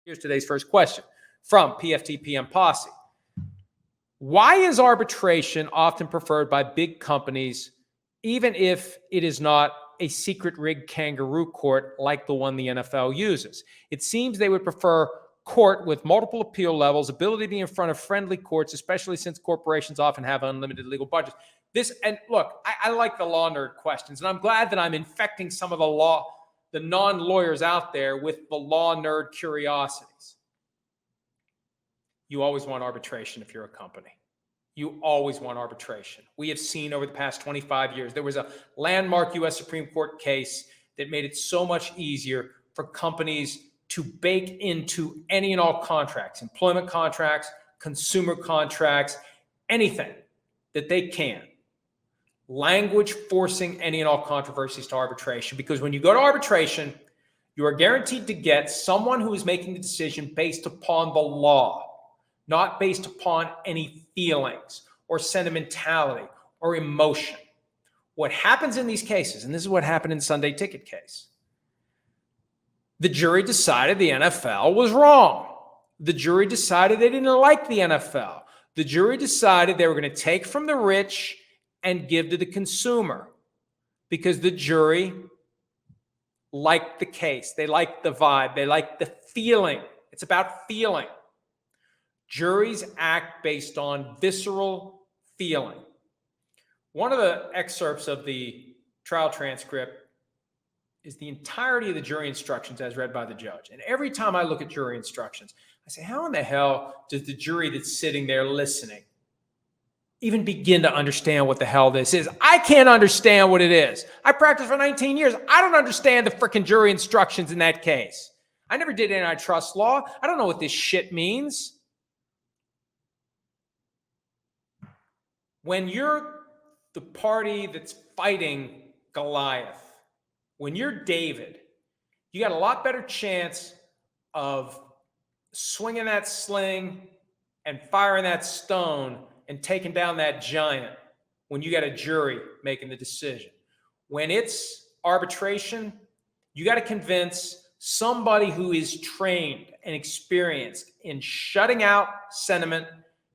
Here's today's first question from PFT PM Posse. Why is arbitration often preferred by big companies, even if it is not a secret rigged kangaroo court like the one the NFL uses? It seems they would prefer court with multiple appeal levels, ability to be in front of friendly courts, especially since corporations often have unlimited legal budgets. And look, I like the law nerd questions, and I'm glad that I'm infecting some of the non-lawyers out there with the law nerd curiosities. You always want arbitration if you're a company. You always want arbitration. We have seen over the past 25 years, there was a landmark U.S. Supreme Court case that made it so much easier for companies to bake into any and all contracts, employment contracts, consumer contracts, anything that they can. Language forcing any and all controversies to arbitration, because when you go to arbitration, you are guaranteed to get someone who is making the decision based upon the law, not based upon any feelings or sentimentality or emotion. What happens in these cases, and this is what happened in the Sunday Ticket case, the jury decided the NFL was wrong. The jury decided they didn't like the NFL. The jury decided they were going to take from the rich and give to the consumer because the jury liked the case. They liked the vibe. They liked the feeling. It's about feeling. Juries act based on visceral feeling. One of the excerpts of the trial transcript is the entirety of the jury instructions as read by the judge. And every time I look at jury instructions, I say, how in the hell does the jury that's sitting there listening even begin to understand what the hell this is? I can't understand what it is. I practiced for 19 years. I don't understand the freaking jury instructions in that case. I never did antitrust law. I don't know what this shit means. When you're the party that's fighting Goliath, when you're David, you got a lot better chance of swinging that sling and firing that stone and taking down that giant when you got a jury making the decision. When it's arbitration, you got to convince somebody who is trained and experienced in shutting out sentiment,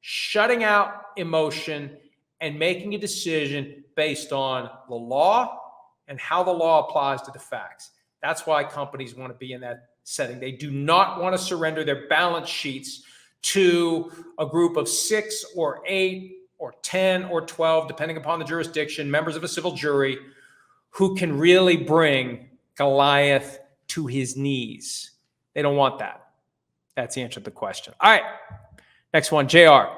shutting out emotion, and making a decision based on the law and how the law applies to the facts. That's why companies want to be in that setting. They do not want to surrender their balance sheets to a group of 6 or 8 or 10 or 12, depending upon the jurisdiction, members of a civil jury who can really bring Goliath to his knees. They don't want that. That's the answer to the question. All right, next one, JR.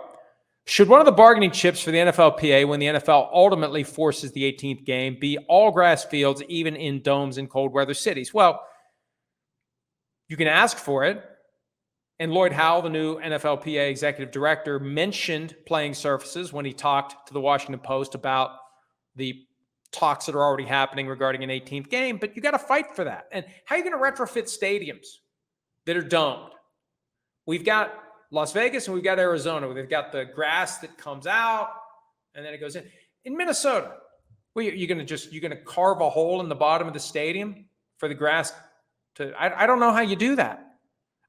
Should one of the bargaining chips for the NFLPA when the NFL ultimately forces the 18th game be all grass fields, even in domes in cold weather cities? Well, you can ask for it. And Lloyd Howell, the new NFLPA executive director, mentioned playing surfaces when he talked to the Washington Post about the talks that are already happening regarding an 18th game. But you got to fight for that. And how are you going to retrofit stadiums that are domed? We've got Las Vegas and we've got Arizona, where they've got the grass that comes out and then it goes in. In Minnesota, well, you're going to carve a hole in the bottom of the stadium for the grass to. I don't know how you do that.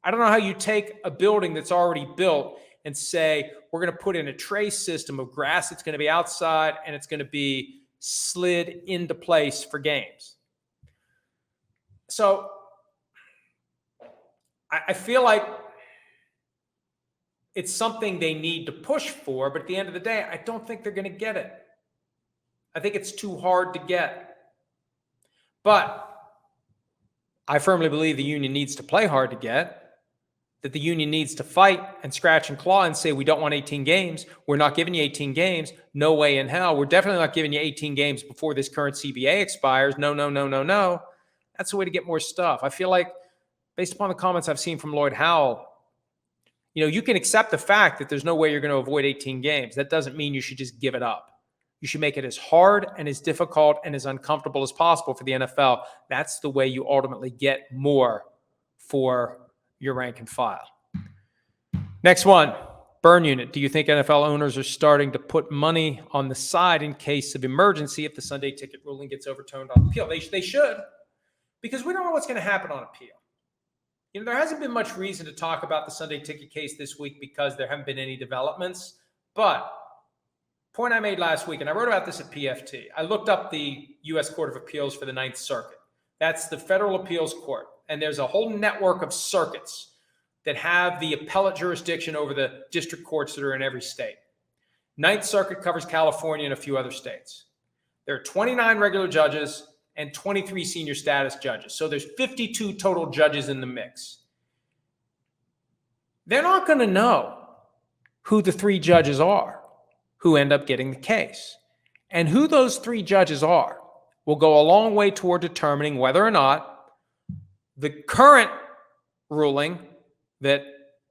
I don't know how you take a building that's already built and say, we're going to put in a trace system of grass that's going to be outside and it's going to be slid into place for games. So I feel like it's something they need to push for, but at the end of the day, I don't think they're going to get it. I think it's too hard to get. But I firmly believe the union needs to play hard to get. That the union needs to fight and scratch and claw and say, we don't want 18 games. We're not giving you 18 games. No way in hell. We're definitely not giving you 18 games before this current CBA expires. No, no, no, no, no. That's the way to get more stuff. I feel like, based upon the comments I've seen from Lloyd Howell, you can accept the fact that there's no way you're going to avoid 18 games. That doesn't mean you should just give it up. You should make it as hard and as difficult and as uncomfortable as possible for the NFL. That's the way you ultimately get more for your rank and file. Next one, burn unit. Do you think NFL owners are starting to put money on the side in case of emergency if the Sunday Ticket ruling gets overturned on appeal? They should, because we don't know what's going to happen on appeal. There hasn't been much reason to talk about the Sunday ticket case this week because there haven't been any developments. But point I made last week, and I wrote about this at PFT, I looked up the U.S. Court of Appeals for the Ninth Circuit. That's the federal appeals court. And there's a whole network of circuits that have the appellate jurisdiction over the district courts that are in every state. Ninth Circuit covers California and a few other states. There are 29 regular judges and 23 senior status judges. So there's 52 total judges in the mix. They're not going to know who the 3 judges are who end up getting the case. And who those 3 judges are will go a long way toward determining whether or not the current ruling that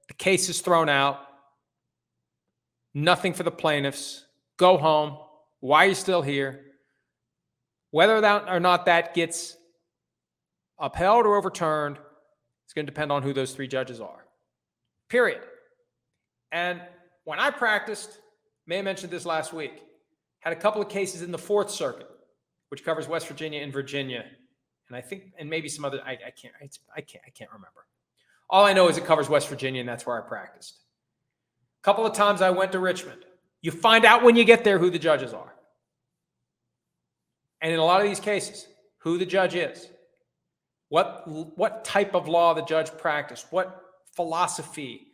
the case is thrown out, nothing for the plaintiffs, go home, why are you still here? Whether or not that gets upheld or overturned, it's going to depend on who those 3 judges are. Period. And when I practiced, may have mentioned this last week, had a couple of cases in the Fourth Circuit, which covers West Virginia and Virginia, and I think, and maybe some other. I can't remember. All I know is it covers West Virginia, and that's where I practiced. A couple of times I went to Richmond. You find out when you get there who the judges are. And in a lot of these cases, who the judge is, what type of law the judge practiced, what philosophy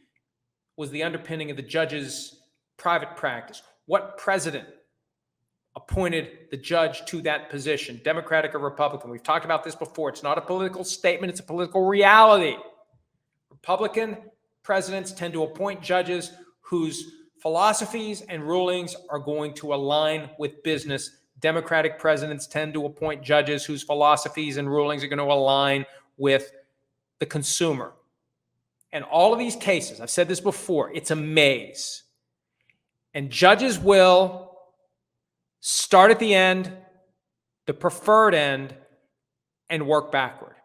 was the underpinning of the judge's private practice, what president appointed the judge to that position, Democratic or Republican. We've talked about this before. It's not a political statement, it's a political reality. Republican presidents tend to appoint judges whose philosophies and rulings are going to align with business. Democratic presidents tend to appoint judges whose philosophies and rulings are going to align with the consumer. And all of these cases, I've said this before, it's a maze. And judges will start at the end, the preferred end, and work backward.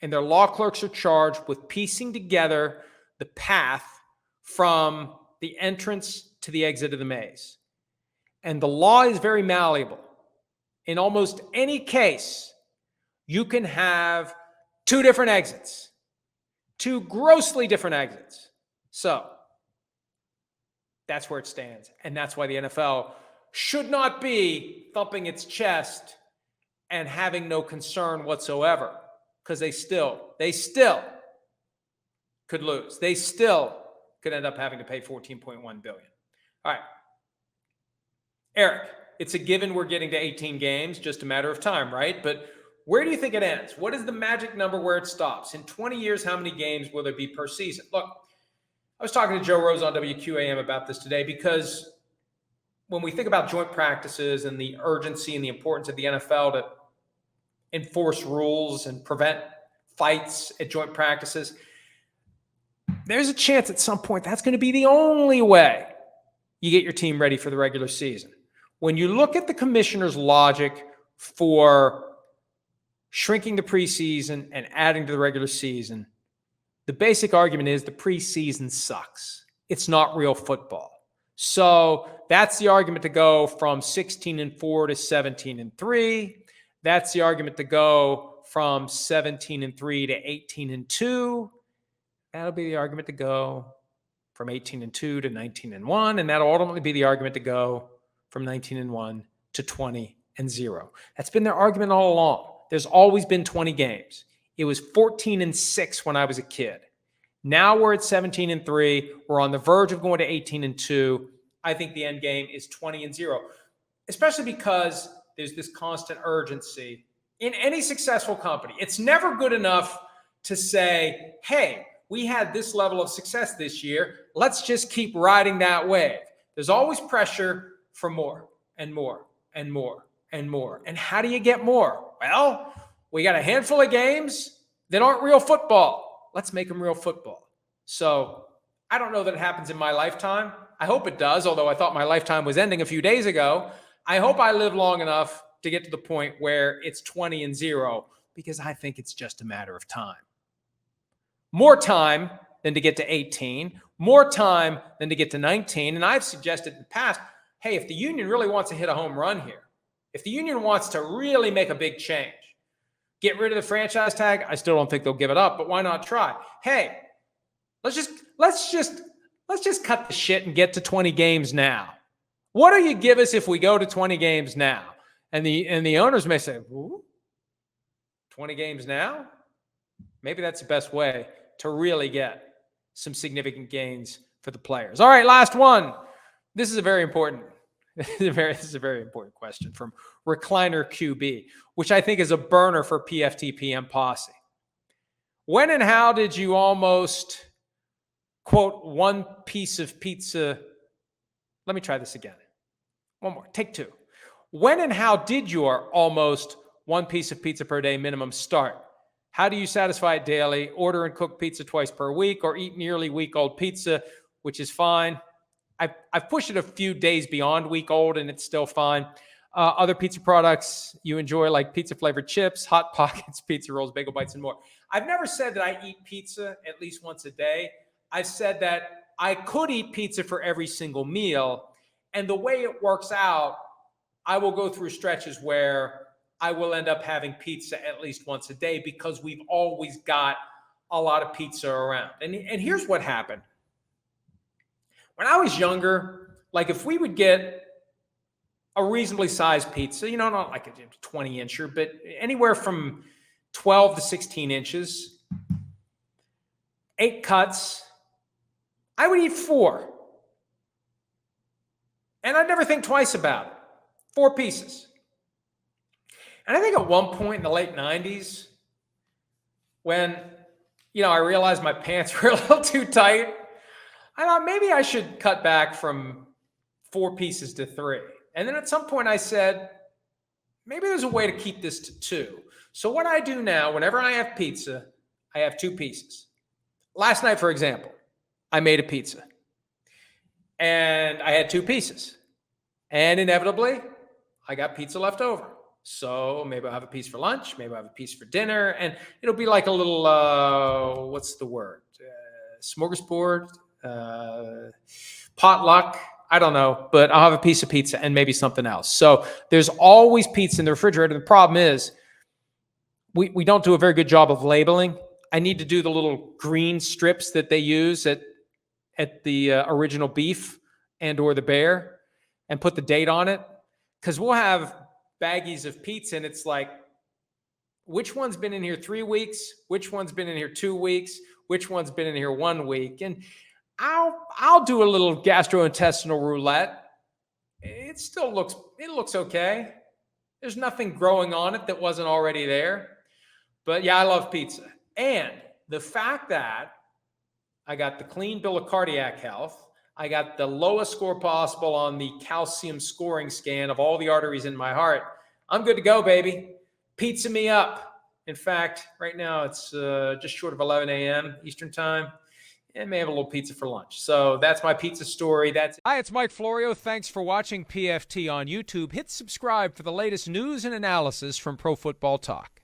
And their law clerks are charged with piecing together the path from the entrance to the exit of the maze. And the law is very malleable. In almost any case, you can have 2 different exits, 2 grossly different exits. So that's where it stands. And that's why the NFL should not be thumping its chest and having no concern whatsoever, because they still could lose. They still could end up having to pay $14.1 billion. All right. Eric, it's a given we're getting to 18 games, just a matter of time, right? But where do you think it ends? What is the magic number where it stops? In 20 years, how many games will there be per season? Look, I was talking to Joe Rose on WQAM about this today, because when we think about joint practices and the urgency and the importance of the NFL to enforce rules and prevent fights at joint practices, there's a chance at some point that's going to be the only way you get your team ready for the regular season. When you look at the commissioner's logic for shrinking the preseason and adding to the regular season, the basic argument is the preseason sucks. It's not real football. So that's the argument to go from 16-4 to 17-3. That's the argument to go from 17-3 to 18-2. That'll be the argument to go from 18-2 to 19-1. And that'll ultimately be the argument to go from 19-1 to 20-0. That's been their argument all along. There's always been 20 games. It was 14-6 when I was a kid. Now we're at 17-3. We're on the verge of going to 18-2. I think the end game is 20-0, especially because there's this constant urgency in any successful company. It's never good enough to say, hey, we had this level of success this year. Let's just keep riding that wave. There's always pressure for more and more and more and more. And how do you get more? Well, we got a handful of games that aren't real football. Let's make them real football. So I don't know that it happens in my lifetime. I hope it does, although I thought my lifetime was ending a few days ago. I hope I live long enough to get to the point where it's 20-0, because I think it's just a matter of time. More time than to get to 18, more time than to get to 19. And I've suggested in the past, hey, if the union really wants to hit a home run here, if the union wants to really make a big change, Get rid of the franchise tag. I still don't think they'll give it up, but why not try? Hey, let's just cut the shit and get to 20 games now. What do you give us if we go to 20 games now? And the owners may say, ooh, 20 games now? Maybe that's the best way to really get some significant gains for the players. All right, last one. This is a very important question from Recliner QB, which I think is a burner for PFT PM Posse. When and how did you almost, quote, one piece of pizza? Let me try this again. One more. Take two. When and how did your almost one piece of pizza per day minimum start? How do you satisfy it daily? Order and cook pizza twice per week or eat nearly week-old pizza, which is fine. I've pushed it a few days beyond week old, and it's still fine. Other pizza products you enjoy, like pizza-flavored chips, Hot Pockets, pizza rolls, bagel bites, and more. I've never said that I eat pizza at least once a day. I've said that I could eat pizza for every single meal, and the way it works out, I will go through stretches where I will end up having pizza at least once a day because we've always got a lot of pizza around. And here's what happened. When I was younger, like if we would get a reasonably sized pizza, not like a 20-incher, but anywhere from 12 to 16 inches, 8 cuts, I would eat 4. And I'd never think twice about it. 4 pieces. And I think at one point in the late 90s, when, I realized my pants were a little too tight, I thought maybe I should cut back from 4 pieces to 3. And then at some point I said, maybe there's a way to keep this to 2. So what I do now, whenever I have pizza, I have 2 pieces. Last night, for example, I made a pizza. And I had 2 pieces. And inevitably, I got pizza left over. So maybe I'll have a piece for lunch. Maybe I'll have a piece for dinner. And it'll be like a little, what's the word? Smorgasbord? Potluck, I don't know, but I'll have a piece of pizza and maybe something else. So there's always pizza in the refrigerator. The problem is we don't do a very good job of labeling. I need to do the little green strips that they use at the original beef and or the bear and put the date on it, because we'll have baggies of pizza and it's like, which one's been in here 3 weeks? Which one's been in here 2 weeks? Which one's been in here 1 week? And I'll do a little gastrointestinal roulette. It looks okay. There's nothing growing on it that wasn't already there. But yeah, I love pizza. And the fact that I got the clean bill of cardiac health, I got the lowest score possible on the calcium scoring scan of all the arteries in my heart, I'm good to go, baby. Pizza me up. In fact, right now it's just short of 11 a.m. Eastern time. And may have a little pizza for lunch. So that's my pizza story. Hi, it's Mike Florio. Thanks for watching PFT on YouTube. Hit subscribe for the latest news and analysis from Pro Football Talk.